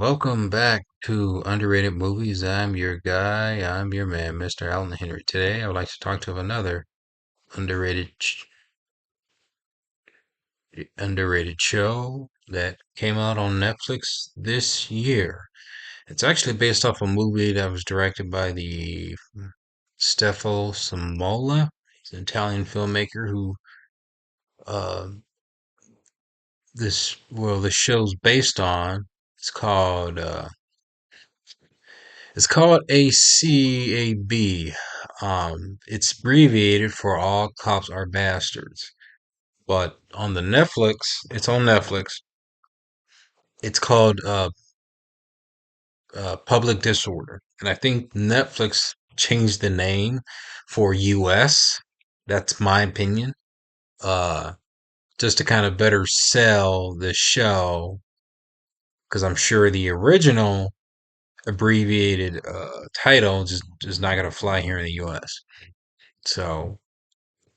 Welcome back to Underrated Movies. I'm your guy. I'm your man, Mr. Alan Henry. Today, I would like to talk to another underrated underrated show that came out on Netflix this year. It's actually based off a movie that was directed by the Stefano Samola. He's an Italian filmmaker who uh, the show's based on. It's called uh, It's called ACAB. It's abbreviated for All Cops Are Bastards. But on the Netflix, it's on Netflix. It's called Public Disorder, and I think Netflix changed the name for US. That's my opinion. Uh, just to kind of better sell the show, because I'm sure the original abbreviated title just is not gonna fly here in the US. So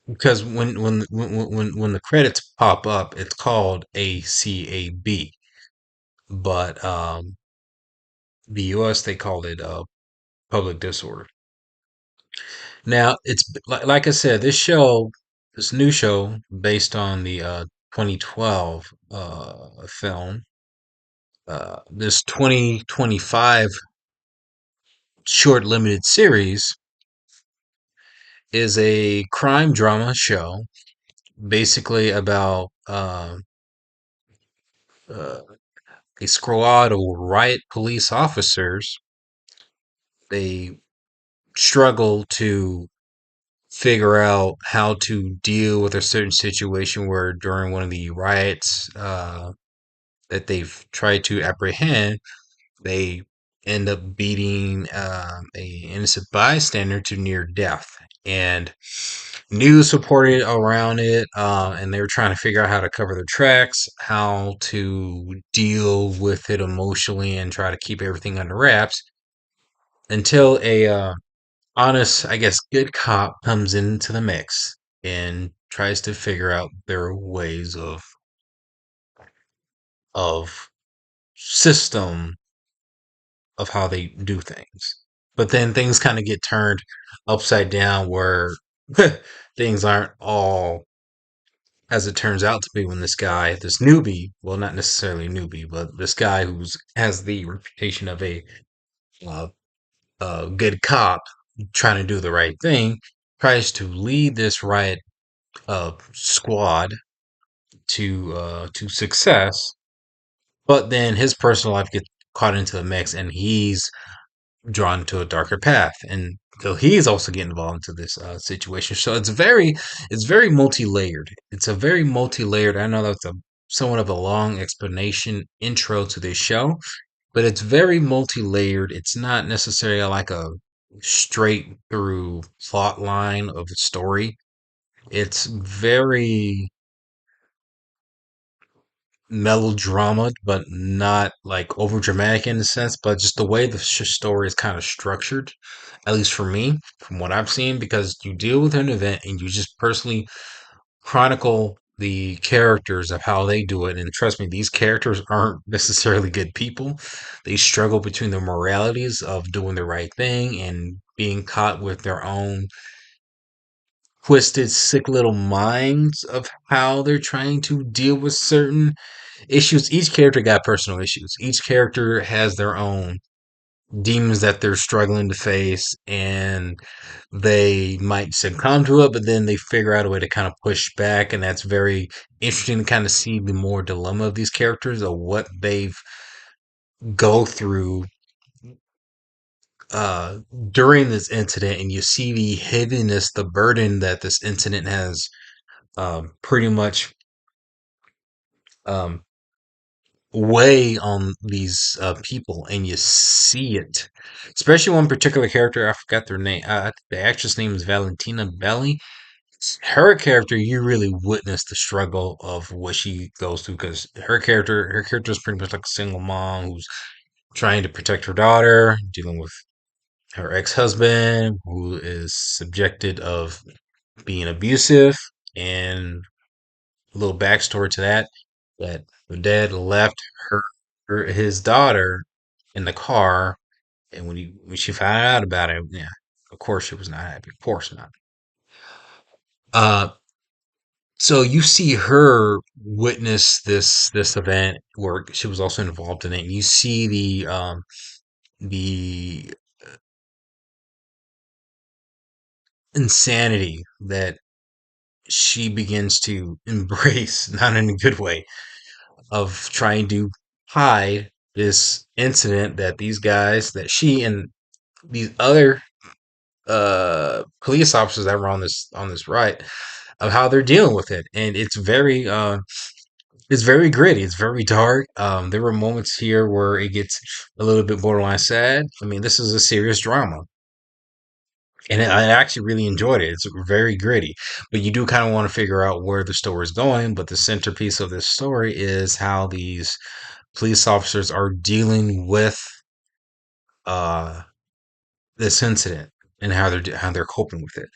because when the credits pop up, it's called ACAB, but the US they called it public disorder. Now it's like I said, this new show based on the 2012 film, this 2025 short limited series is a crime drama show, basically about uh, a squad of riot police officers. They struggle to figure out how to deal with a certain situation where during one of the riots that they've tried to apprehend, they end up beating a innocent bystander to near death. And news reported around it, and they were trying to figure out how to cover their tracks, how to deal with it emotionally, and try to keep everything under wraps until a honest, I guess, good cop comes into the mix and tries to figure out their ways of system of how they do things. But then things kind of get turned upside down where things aren't all as it turns out to be when this newbie, well, not necessarily a newbie, but this guy who's has the reputation of uh, a good cop trying to do the right thing, tries to lead this riot squad to success, but then his personal life gets caught into the mix, and he's drawn to a darker path, and so he's also getting involved into this situation. So it's very multi-layered. It's a very multi-layered. I know that's a somewhat of a long explanation intro to this show, but it's very multi-layered. It's not necessarily like a straight through plot line of a story. It's very melodrama, but not like over dramatic in a sense, but just the way the story is kind of structured, at least for me, from what I've seen, because you deal with an event and you just personally chronicle the characters of how they do it. And trust me, these characters aren't necessarily good people. They struggle between the moralities of doing the right thing and being caught with their own twisted, sick little minds of how they're trying to deal with certain issues. Each character got personal issues. Each character has their own demons that they're struggling to face, and they might succumb to it, but then they figure out a way to kind of push back, and that's very interesting to kind of see the more dilemma of these characters of what they've go through uh during this incident, and you see the heaviness, the burden that this incident has pretty much um weigh on these people, and you see it, especially one particular character. I forgot their name. The actress name is Valentina Belli. Her character, you really witness the struggle of what she goes through, because her character is pretty much like a single mom who's trying to protect her daughter, dealing with her ex-husband who is subjected of being abusive, and a little backstory to that, that the dad left his daughter in the car, and when she found out about it, yeah, of course she was not happy. Of course not. Uh, so you see her witness this event where she was also involved in it. And you see the insanity that she begins to embrace, not in a good way, of trying to hide this incident that these guys, that she and these other police officers that were on this riot, of how they're dealing with it. And it's very gritty. It's very dark. There were moments here where it gets a little bit borderline sad. I mean, this is a serious drama, and I actually really enjoyed it. It's very gritty, but you do kind of want to figure out where the story is going. But the centerpiece of this story is how these police officers are dealing with uh, this incident and how they're coping with it.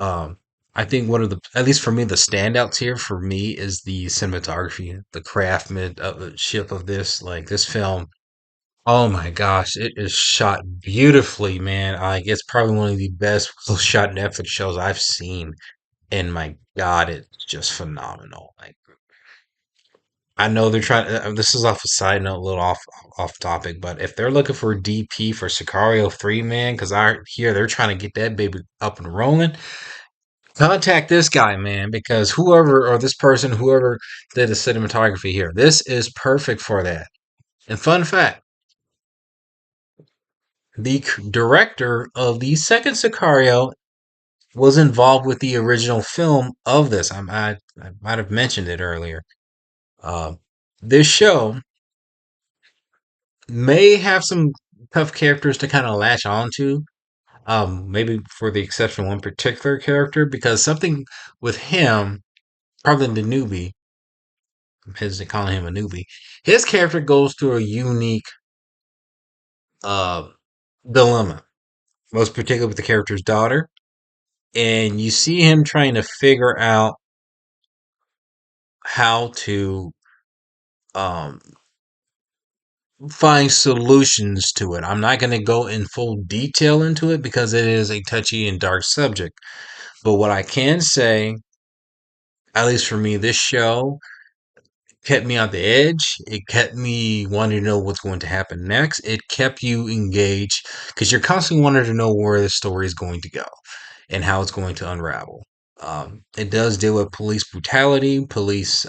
Um, I think one of the, at least for me, the standouts here for me is the cinematography, the craftsmanship of this. Like this film, oh my gosh, it is shot beautifully, man. Like it's probably one of the best shot Netflix shows I've seen, and my God, it's just phenomenal. Like I know they're trying. This is off a side note, a little off topic, but if they're looking for a DP for Sicario 3, man, because I hear they're trying to get that baby up and rolling. Contact this guy, man, because whoever or this person, whoever did the cinematography here, this is perfect for that. And fun fact, the director of the second Sicario was involved with the original film of this. I might have mentioned it earlier. Uh, this show may have some tough characters to kind of latch onto. Maybe for the exception of one particular character, because something with him, probably the newbie, I'm hesitant calling him a newbie. His character goes through a unique uh, dilemma, most particularly with the character's daughter. And you see him trying to figure out how to um, find solutions to it. I'm not going to go in full detail into it because it is a touchy and dark subject. But what I can say, at least for me, this show kept me on the edge. It kept me wanting to know what's going to happen next. It kept you engaged because you're constantly wanting to know where the story is going to go and how it's going to unravel. It does deal with police brutality, police,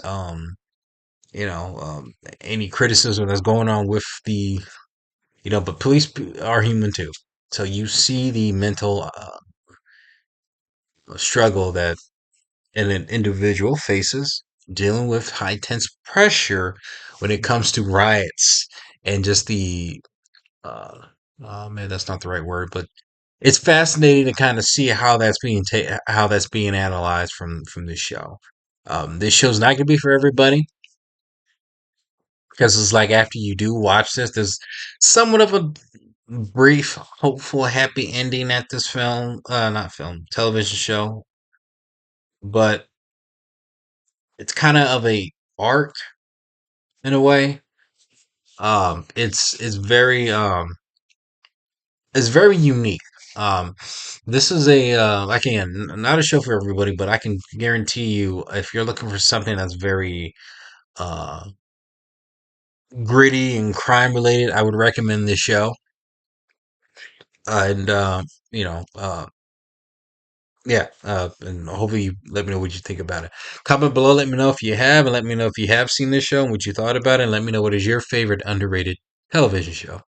you know, any criticism that's going on with the, but police are human too. So you see the mental struggle that an individual faces dealing with high tense pressure when it comes to riots and just the uh, oh man, that's not the right word, but it's fascinating to kind of see how how that's being analyzed from this show. This show's not gonna be for everybody because it's like after you do watch this, there's somewhat of a brief, hopeful, happy ending at this film, not film, television show, but it's kind of a arc in a way. It's very it's very unique. Um, this is a again not a show for everybody, but I can guarantee you if you're looking for something that's very uh gritty and crime related, I would recommend this show. And you know, yeah, and hopefully you let me know what you think about it. Comment below, let me know if you have, and let me know if you have seen this show and what you thought about it, and let me know what is your favorite underrated television show.